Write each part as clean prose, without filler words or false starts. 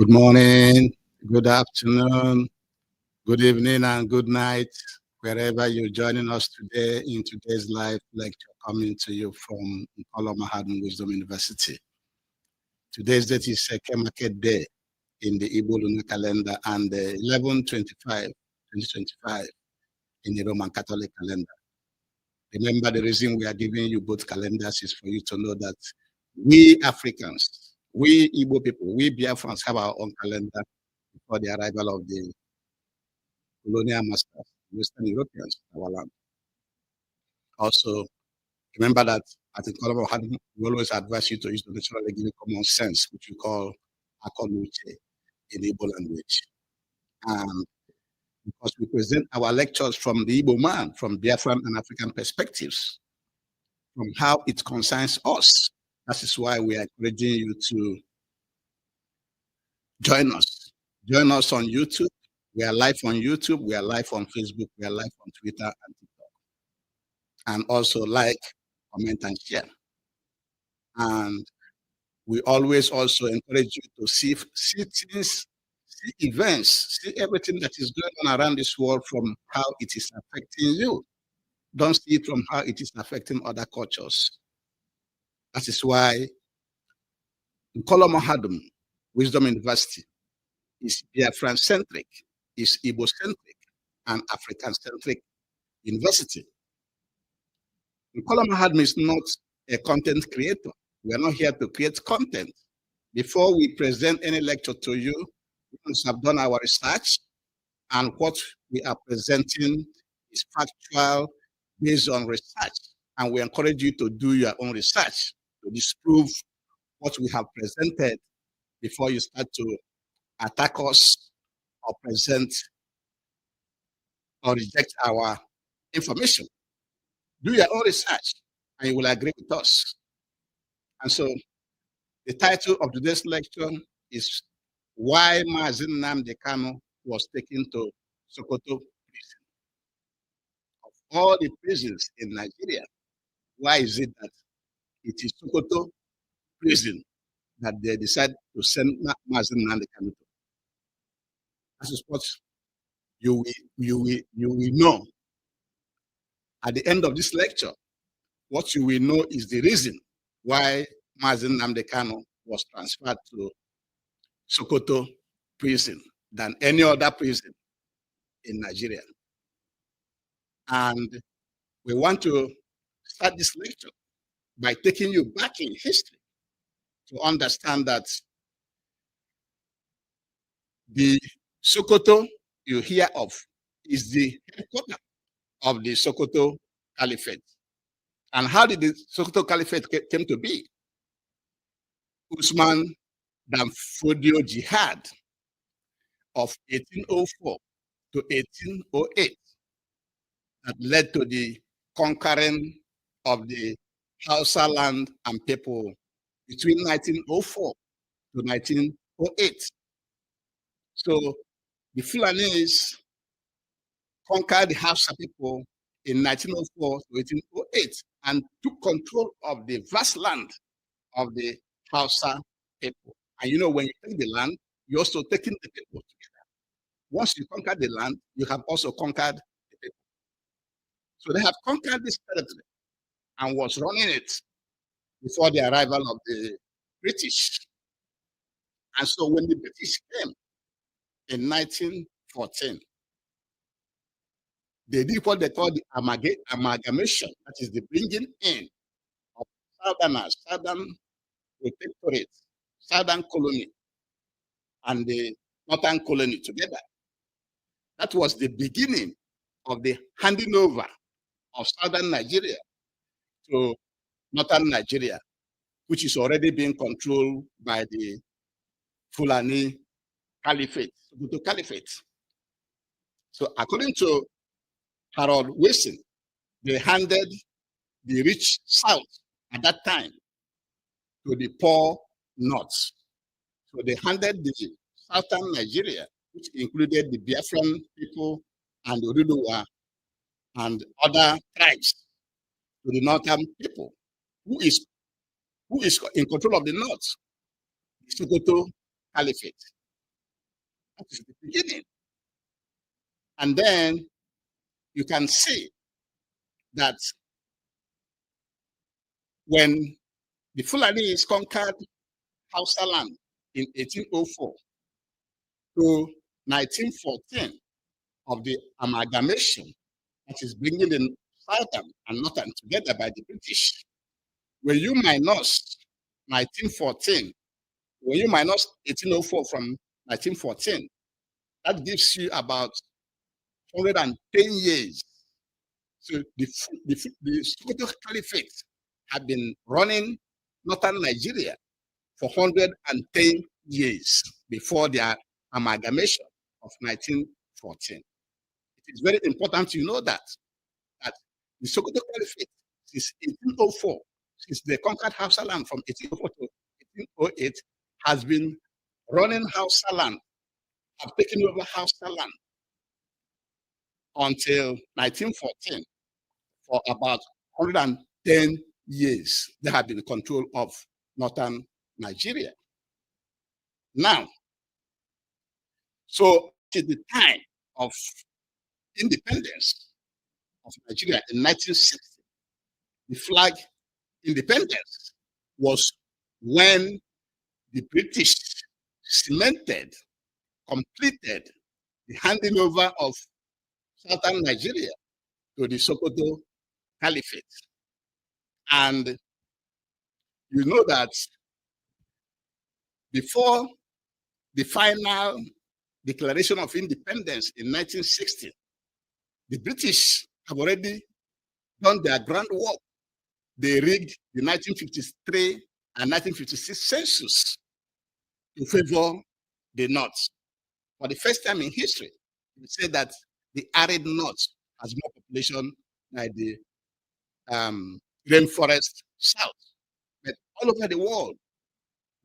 Good morning, good afternoon, good evening, and good night, wherever you're joining us today in today's live lecture coming to you from Colonial Wisdom University. Today's date is Second Market Day in the Igbo lunar calendar and 11/25/2025 in the Roman Catholic calendar. Remember, the reason we are giving you both calendars is for you to know that we Africans, we Igbo people, we Biafrans have our own calendar before the arrival of the colonial masters, Western Europeans, in our land. Also, remember that at the Colonial, we always advise you to use the naturally given common sense, which we call akonuche in Igbo language. And because we present our lectures from the Igbo man, from Biafran and African perspectives, from how it concerns us. That is why we are encouraging you to join us. Join us on YouTube. We are live on YouTube. We are live on Facebook. We are live on Twitter and TikTok. And also like, comment, and share. And we always also encourage you to see things, see events, see everything that is going on around this world from how it is affecting you. Don't see it from how it is affecting other cultures. That is why Colonial Wisdom University is Biafran-centric, is Igbo-centric, and African-centric university. Colonial is not a content creator. We are not here to create content. Before we present any lecture to you, we must have done our research, and what we are presenting is factual based on research. And we encourage you to do your own research to disprove what we have presented before you start to attack us or present or reject our information. Do your own research and you will agree with us. And so the title of today's lecture is Why Mazi Nnamdi Kanu was taken to Sokoto prison. Of all the prisons in Nigeria, why is it that it is Sokoto prison that they decide to send Mazi Nnamdi Kanu to? That is what you will know. At the end of this lecture, what you will know is the reason why Mazi Nnamdi Kanu was transferred to Sokoto prison than any other prison in Nigeria. And we want to start this lecture by taking you back in history to understand that the Sokoto you hear of is the headquarters of the Sokoto Caliphate. And how did the Sokoto Caliphate came to be? Usman Danfodio Jihad of 1804 to 1808 that led to the conquering of the Hausa land and people between 1904 to 1908. So the Fulanis conquered the Hausa people in 1904 to 1808 and took control of the vast land of the Hausa people. And you know, when you take the land, you're also taking the people together. Once you conquer the land, you have also conquered the people. So they have conquered this territory and was running it before the arrival of the British. And so when the British came in 1914, they did what they call the amalgamation, that is the bringing in of Southerners, Southern Protectorate, Southern Colony, and the Northern Colony together. That was the beginning of the handing over of Southern Nigeria to Northern Nigeria, which is already being controlled by the Fulani Caliphate, the Caliphate. So according to Harold Wilson, they handed the rich South at that time to the poor North. So they handed the Southern Nigeria, which included the Biafran people and the Uruduwa and other tribes, to the Northern people. Who is in control of the North? The Sokoto Caliphate. That is the beginning. And then you can see that when the Fulanese conquered Hausa land in 1804 to 1914 of the amalgamation that is bringing the southern and northern together by the British. When you minus 1914, when you minus 1804 from 1914, that gives you about 110 years. So the Sokoto Caliphate had been running northern Nigeria for 110 years before their amalgamation of 1914. It is very important to know that the Sokoto Caliphate since 1804, since they conquered Hausa land from 1804 to 1808, has been running Hausa land, have taken over Hausa land until 1914 for about 110 years. They have been in control of northern Nigeria. Now, so at the time of independence of Nigeria in 1960, the flag independence was when the British cemented, completed the handing over of southern Nigeria to the Sokoto Caliphate. And you know that before the final declaration of independence in 1960, the British have already done their groundwork. They rigged the 1953 and 1956 census to favor the North. For the first time in history, we say that the arid North has more population than the rainforest South. But all over the world,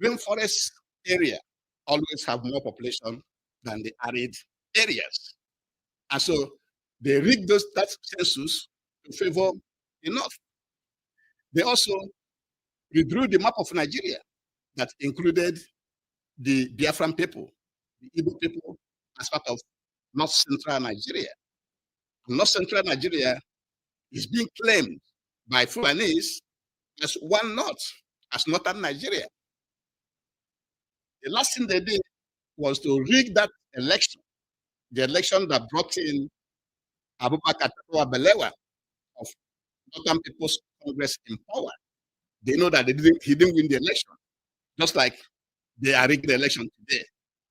rainforest area always have more population than the arid areas. And so they rigged that census to favor the North. They also redrew the map of Nigeria that included the Biafran people, the Igbo people, as part of North Central Nigeria. And North Central Nigeria is being claimed by Fulanese as one North, as Northern Nigeria. The last thing they did was to rig that election, the election that brought in Abubakar Tafawa Balewa of Northern People's Congress in power. They know that he didn't win the election, just like they are rigging the election today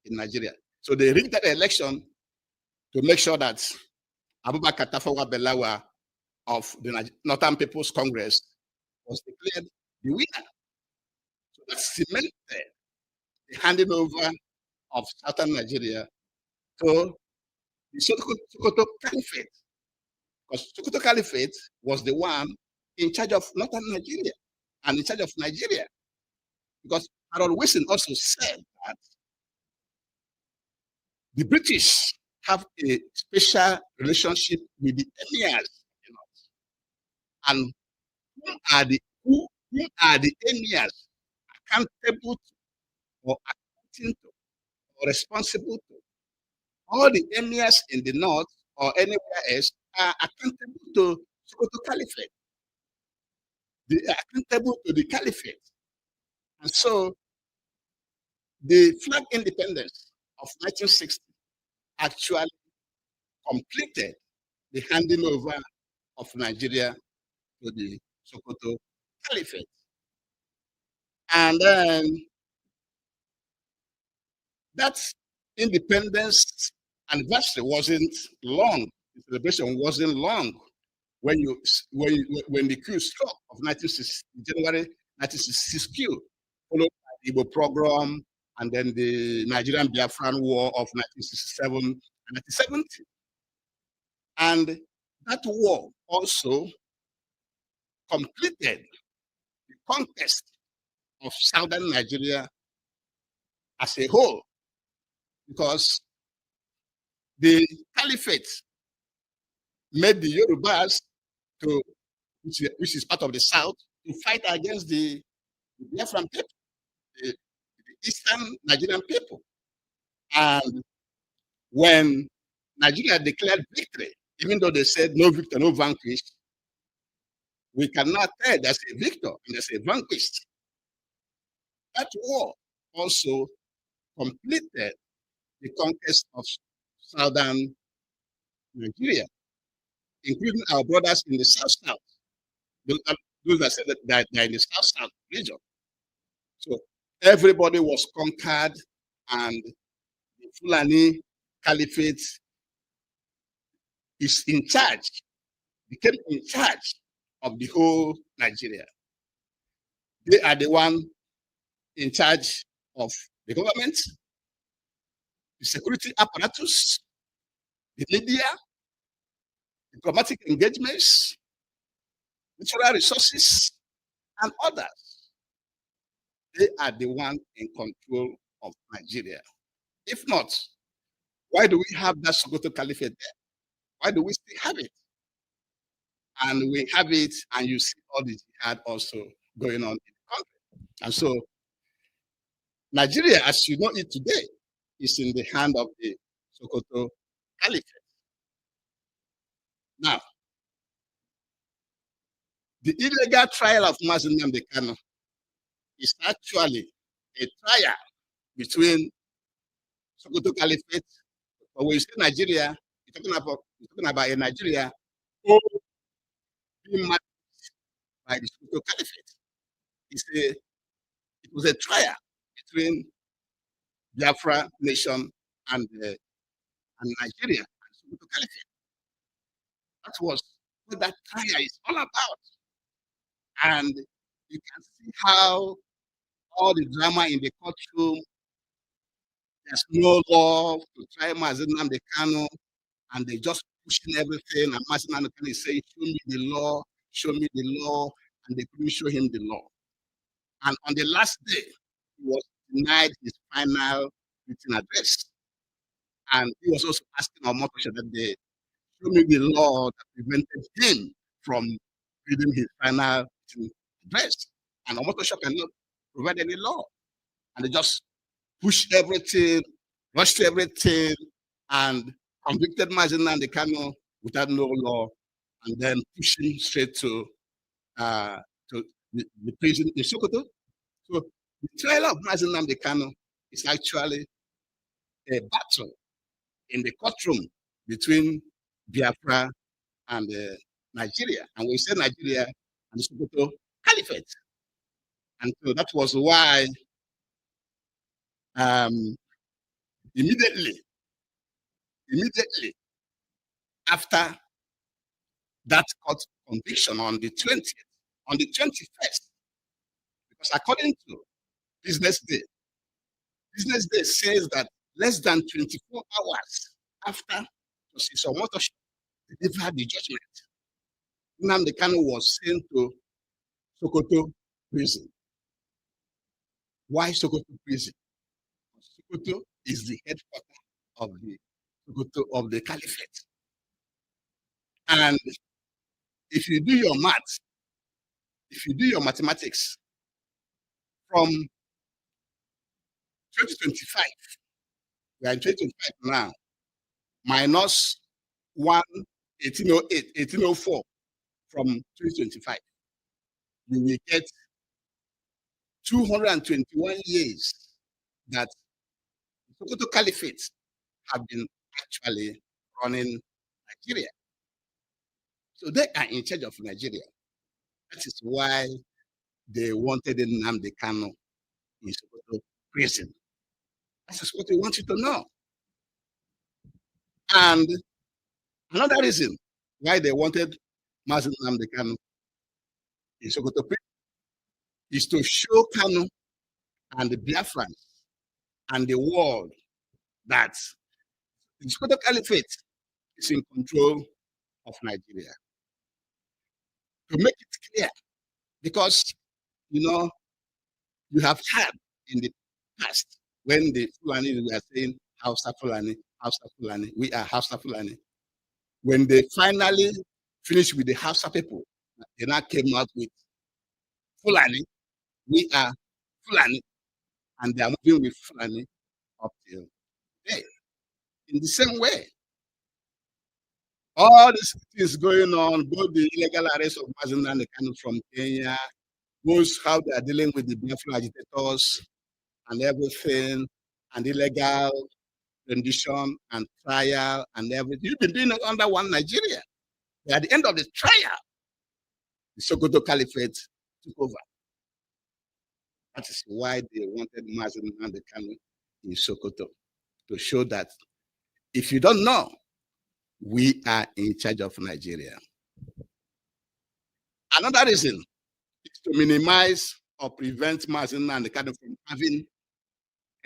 in Nigeria. So they rigged that election to make sure that Abubakar Tafawa Balewa of the Northern People's Congress was declared the winner. So that cemented the handing over of southern Nigeria to the Sokoto Caliphate. Because Sokoto Caliphate was the one in charge of northern Nigeria and in charge of Nigeria. Because Harold Wilson also said that the British have a special relationship with the emirs, and who are the emirs accountable to, or accounting to, or responsible to? All the emirs in the north or anywhere else are accountable to Sokoto Caliphate. They are accountable to the Caliphate. And so the flag independence of 1960 actually completed the handing over of Nigeria to the Sokoto Caliphate. And then that independence anniversary wasn't long. The celebration wasn't long when the coup struck of January 1966 coup, followed by the Igbo pogrom and then the Nigerian Biafran War of 1967 and 1970. And that war also completed the conquest of southern Nigeria as a whole, because the Caliphate made the Yorubas, which is part of the South, to fight against the Biafran people, the Eastern Nigerian people. And when Nigeria declared victory, even though they said no victor, no vanquished, we cannot tell there's a victor and there's a vanquished. That war also completed the conquest of southern Nigeria, including our brothers in the south-south, those that said that they're in the south-south region. So everybody was conquered, and the Fulani Caliphate is in charge, became in charge of the whole Nigeria. They are the one in charge of the government, the security apparatus, the media, diplomatic engagements, natural resources, and others. They are the one in control of Nigeria. If not, why do we have that Sokoto Caliphate there? Why do we still have it? And we have it, and you see all the jihad also going on in the country. And so Nigeria, as you know it today, is in the hand of the Sokoto Caliphate. Now, the illegal trial of Mazi Nnamdi Kanu is actually a trial between Sokoto Caliphate, but when you say Nigeria, you're talking about a Nigeria being managed by the Sokoto Caliphate. It was a trial between Biafra nation and Nigeria and Sokoto Caliphate. That was what that trial is all about. And you can see how all the drama in the courtroom, there's no law to try Mazi Nnamdi Kanu, and they just pushing everything. And Mazi Nnamdi Kanu is saying, show me the law, show me the law, and they couldn't show him the law. And on the last day, he was denied his final written address. And he was also asking Omotosho that they show me the law that prevented him from reading his final written address. And Omotosho cannot provide any law. And they just pushed everything, rushed everything, and convicted Mazi Nnamdi Kanu without no law, and then pushed him straight to the prison in Sokoto. So the trial of Mazi Nnamdi Kanu is actually a battle in the courtroom between Biafra and Nigeria. And we say Nigeria and the Sokoto Caliphate. And so that was why immediately after that court conviction on the 20th, on the 21st, because according to Business Day says that less than 24 hours after Justice Omotosho delivered the judgment, Nnamdi Kanu was sent to Sokoto prison. Why Sokoto prison? Sokoto is the headquarters of the Caliphate. And if you do your maths, if you do your mathematics, from 2025, we are in 2025 now, minus 1804 from 2025, you will get 221 years that the Sokoto Caliphate have been actually running Nigeria. So they are in charge of Nigeria. That is why they wanted Nnamdi Kanu in Sokoto prison. That is what we want you to know. And another reason why they wanted Mazi Nnamdi Kanu in Sokoto prison is to show Kanu and the Biafrans and the world that the Sokoto Caliphate is in control of Nigeria. To make it clear, because you have had in the past when the Fulani were saying Hausa Fulani, we are Hausa Fulani. When they finally finished with the Hausa people, they now came out with Fulani, we are Fulani, and they are moving with Fulani up till today. in the same way. All these things going on, both the illegal arrest of Mazi Nnamdi Kanu from Kenya, both how they are dealing with the Biafra agitators and everything, and illegal rendition and trial and everything. You've been doing it under one Nigeria. At the end of the trial, the Sokoto Caliphate took over. That is why they wanted Mazi Nnamdi Kanu in Sokoto, to show that if you don't know, we are in charge of Nigeria. Another reason is to minimize or prevent Mazi Nnamdi Kanu from having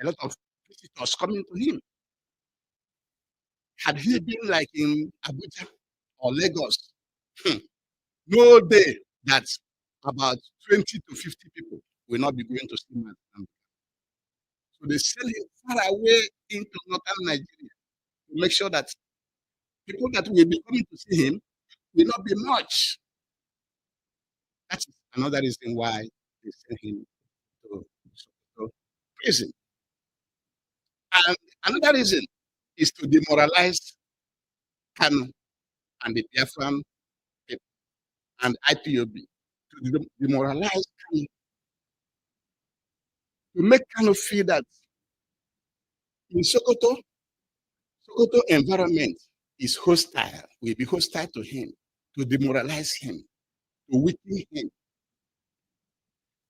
a lot of visitors coming to him. Had he been like in Abuja or Lagos, no day that about 20 to 50 people will not be going to see Mazi Nnamdi. So they send him far away into northern Nigeria to make sure that people that will be coming to see him will not be much. That's another reason why they sent him to prison. And another reason is to demoralize Kanu and the Biafran people and IPOB, to demoralize Kanu, to make Kanu feel that in Sokoto environment is hostile, will be hostile to him, to demoralize him, to weaken him,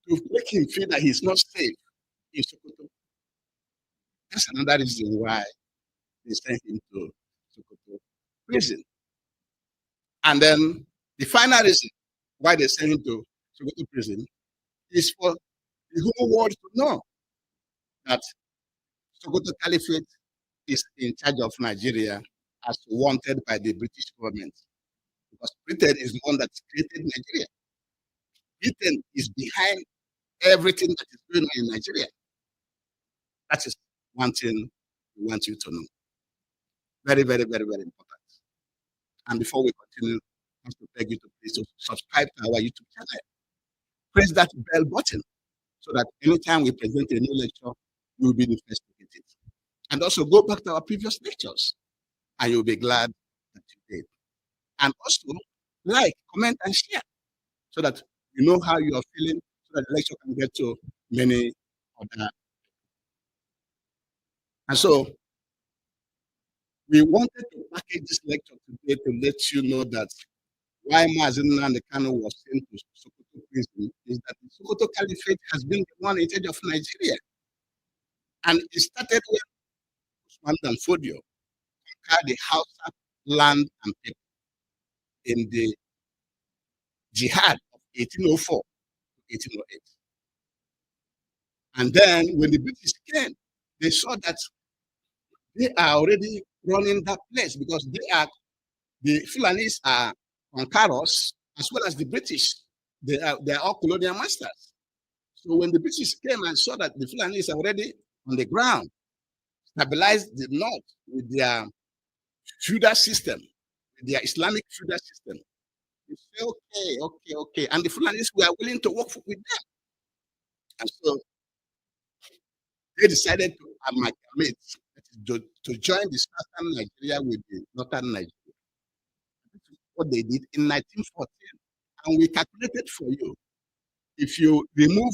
to make him feel that he's not safe in Sokoto. That's another reason why they sent him to Sokoto prison. And then the final reason why they sent him to Sokoto prison is for the whole world to know that Sokoto Caliphate is in charge of Nigeria as wanted by the British government. Because Britain is the one that created Nigeria. Britain is behind everything that is going on in Nigeria. That is one thing we want you to know. Very, very, very, very important. And before we continue, I have to beg you to please subscribe to our YouTube channel. Press that bell button so that anytime we present a new lecture, you will be the first to get it. And also go back to our previous lectures, and you'll be glad that you did. And also like, comment, and share so that you know how you are feeling, so that the lecture can get to many other. And so we wanted to package this lecture today to let you know that why Mazi Nnamdi Kanu was sent to Sokoto prison is that the Sokoto Caliphate has been the one in charge of Nigeria. And it started when Usman Dan Fodio conquered the Hausa land and people in the jihad of 1804 to 1808. And then when the British came, they saw that they are already running that place because the Fulanis are conquerors as well as the British. They are all colonial masters. So when the British came and saw that the Fulanis are already on the ground, stabilized the north with their feudal system, with their Islamic feudal system, they say, okay. And the Fulanis were willing to work with them. And so they decided to amalgamate, to join the southern Nigeria with the northern Nigeria. This is what they did in 1914. And we calculated for you, if you remove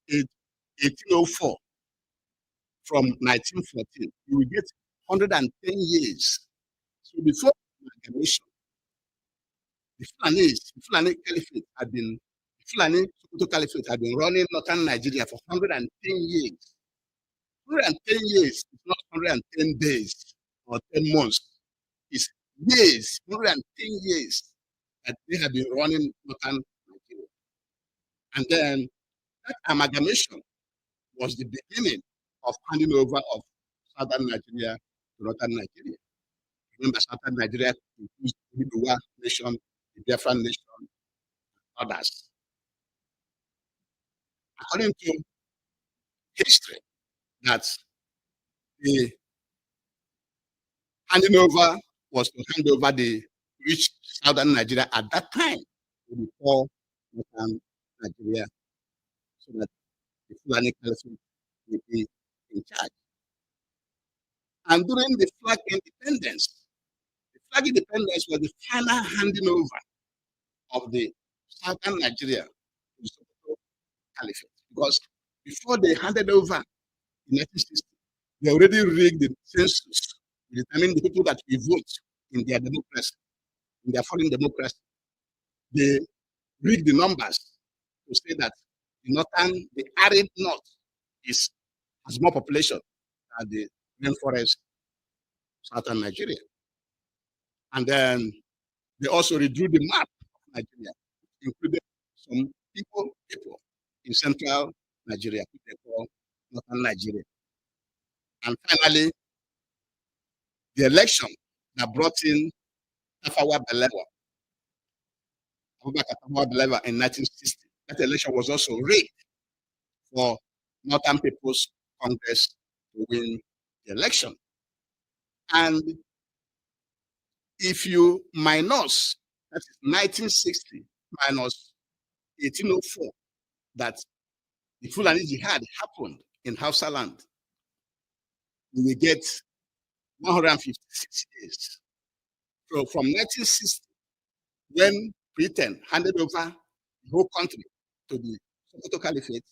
1804 from 1914, you will get 110 years. So before amalgamation, the Fulani Caliphate had been, Fulani Sokoto Caliphate had been running northern Nigeria for 110 years. 110 years, it's not 110 days or 10 months. It's years, 110 years that they have been running northern Nigeria. And then that amalgamation was the beginning of handing over of southern Nigeria to northern Nigeria. Remember, southern Nigeria includes the Iduwa nation, the Biafran nation, and others. According to history, that the handing over was to hand over the rich southern Nigeria at that time to the poor northern Nigeria, so that the Fulani Caliphate will be in charge. And during the flag independence was the final handing over of the southern Nigeria to the Sokoto Caliphate. Because before they handed over in 1960, they already rigged the census to determine the people that will vote in their democracy, in their foreign democracy. They rigged the numbers to say that the arid north has more population than the rainforest southern Nigeria. And then they also redrew the map of Nigeria, including some people in central Nigeria, which they call northern Nigeria. And finally, the election that brought in Tafawa Balewa in 1960. That election was also rigged for Northern People's Congress to win the election. And if you minus, that is 1960 minus 1804, that the Fulani Jihad happened in Hausa land, you will get 156 years. So from 1960, when Britain handed over the whole country to the Sokoto Caliphate,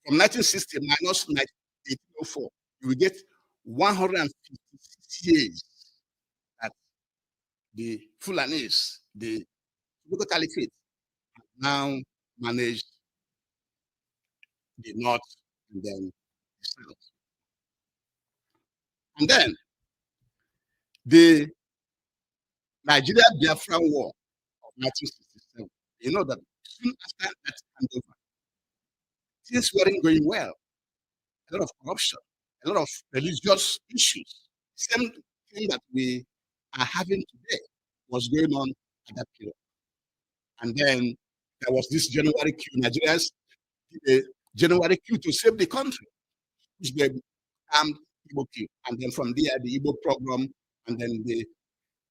from 1960 minus 1804, you will get 156 years that the Fulanis, the Sokoto Caliphate, have now managed the north and then the south. And then the Nigeria-Biafran War of 1967, you know that soon after that handover, things weren't going well. A lot of corruption, a lot of religious issues. Same thing that we are having today was going on at that period. And then there was this January coup. Nigerians did a January coup to save the country, which they armed Igbo coup. And then from there, the Igbo program, and then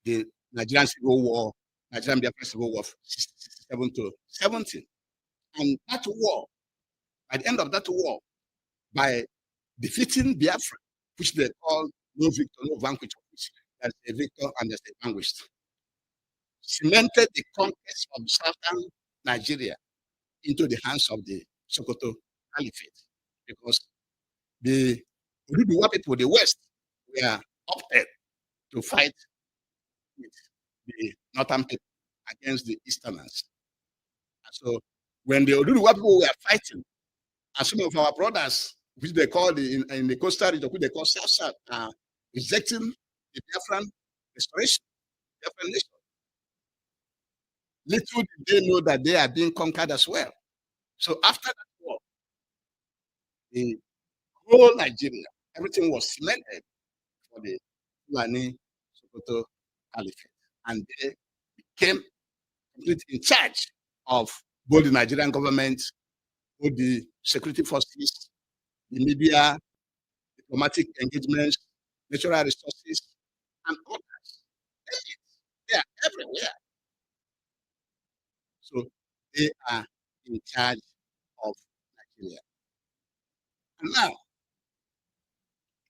the Nigerian Civil War, Nigerian Biafran Civil War of 67 to 70. And that war, at the end of that war, by defeating Biafra, which they call no victor, no vanquish, there's a victor and there's a vanquished, cemented the conquest of southern Nigeria into the hands of the Sokoto Caliphate, because the Ududuwa people, the West, were opted to fight with the northern people against the Easterners. And so when the Ududuwa people were fighting, and some of our brothers, which they call in the coastal region, which they call South, rejecting the Biafran restoration, Biafran nation. Little did they know that they are being conquered as well. So after that war, the whole Nigeria, everything was cemented for the Fulani Sokoto Caliphate. And they became completely in charge of both the Nigerian government, both the security forces, the media, diplomatic engagements, natural resources, and others. They are everywhere. So they are in charge of Nigeria. And now,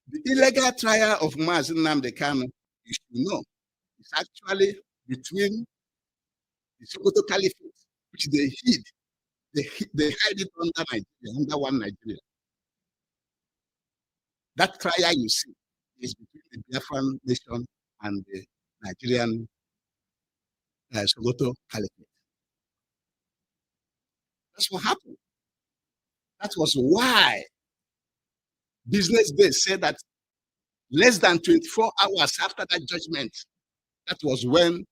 the illegal trial of Mazi Nnamdi Kanu, you should know, is actually between the Sokoto Caliphate, which they hid. They hide it under Nigeria, under one Nigeria. That trial you see is between the Biafran nation and the Nigerian Sokoto Caliphate. That's what happened. That was why Business Day said that less than 24 hours after that judgment, that was when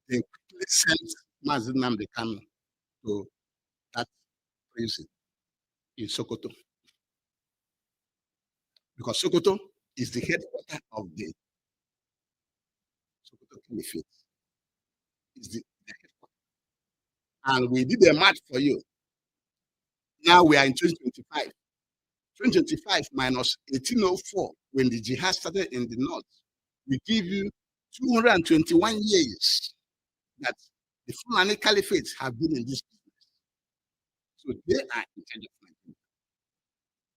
they quickly sent Mazi Nnamdi Kanu to that prison in Sokoto. Because Sokoto is the headquarters of the Sokoto Caliphate. It's the headquarters. And we did a match for you. Now we are in 2025. 2025 minus 1804, when the jihad started in the north, we give you 221 years that the Fulani Caliphate have been in this business. So they are in charge of Nigeria.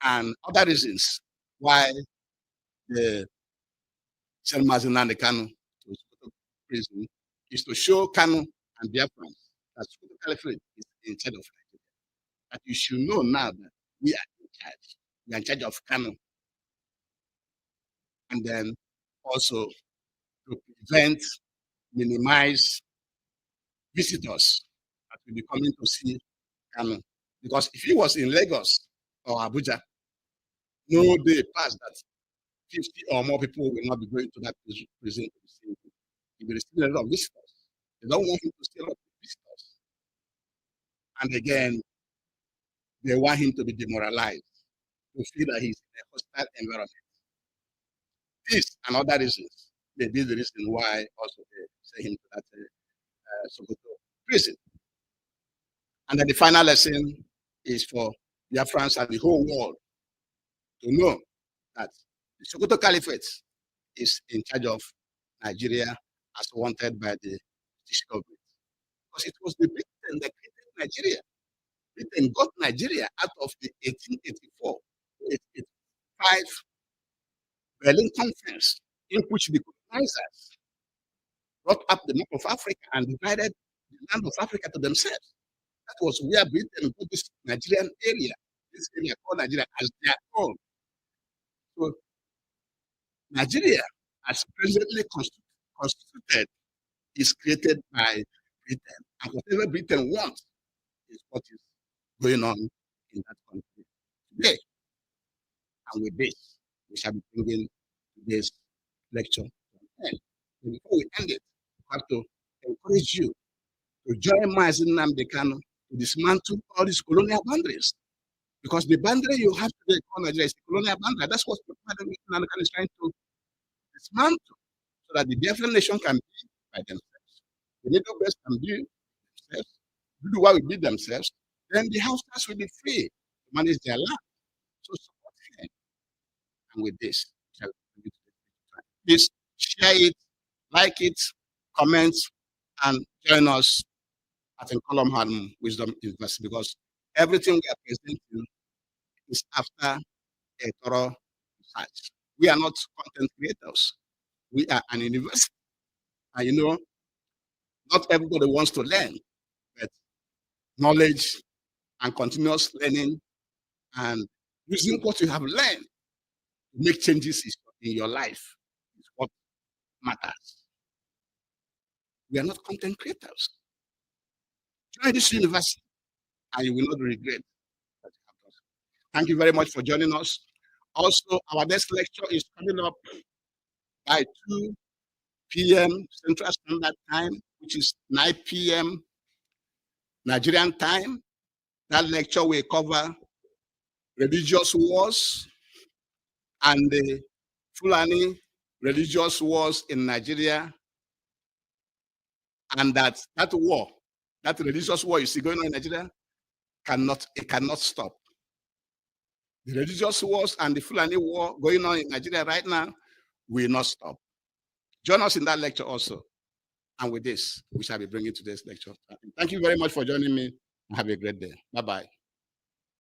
And other reasons why send Mazi Nnamdi Kanu to Sokoto prison is to show Kanu and Biafrans that Sokoto Caliphate is in charge of Nigeria. That you should know now that we are in charge. We are in charge of Kanu. And then also to prevent, minimize visitors that will be coming to see Kanu. Because if he was in Lagos or Abuja, no day passed that 50 or more people will not be going to that prison to see him. He will receive a lot of visitors. They don't want him to see a lot of visitors. And again, they want him to be demoralized, to feel that he's in a hostile environment. This and other reasons may be the reason why also they send him to that Sokoto prison. And then the final lesson is for Biafrans and the whole world to know that the Sokoto Caliphate is in charge of Nigeria as wanted by the British government. Because it was the Britain that created Nigeria. Britain got Nigeria out of the 1884, 1885 Berlin Conference, in which the colonizers brought up the map of Africa and divided the land of Africa to themselves. That was where Britain got this Nigerian area, this area called Nigeria, as their own. So Nigeria, as presently constituted, is created by Britain. And whatever Britain wants is what is going on in that country today. And with this, we shall be bringing today's lecture to an end. So before we end it, we have to encourage you to join Mazi Nnamdi Kanu to dismantle all these colonial boundaries. Because the boundary you have today called Nigeria is the colonial boundary. That's what Mazi Nnamdi Kanu is trying to dismantle, so that the Biafran nation can be by themselves. The Middle West can be themselves, do what we be themselves, then the Hausas will be free to manage their land. So support him. And with this, please share it, like it, comment, and join us at Colonial Wisdom University, because everything we are presenting is after a thorough research. We are not content creators. We are an university. And you know, not everybody wants to learn, but knowledge and continuous learning and using what you have learned to make changes in your life is what matters. We are not content creators. Join this university and you will not regret that you have done. Thank you very much for joining us. Also, our next lecture is coming up by 2 p.m. Central Standard Time, which is 9 p.m. Nigerian time. That lecture will cover religious wars and the Fulani religious wars in Nigeria, and that war, that religious war you see going on in Nigeria, cannot stop. The religious wars and the Fulani war going on in Nigeria right now will not stop. Join us in that lecture also. And with this, we shall be bringing today's lecture. Thank you very much for joining me. Have a great day. Bye-bye.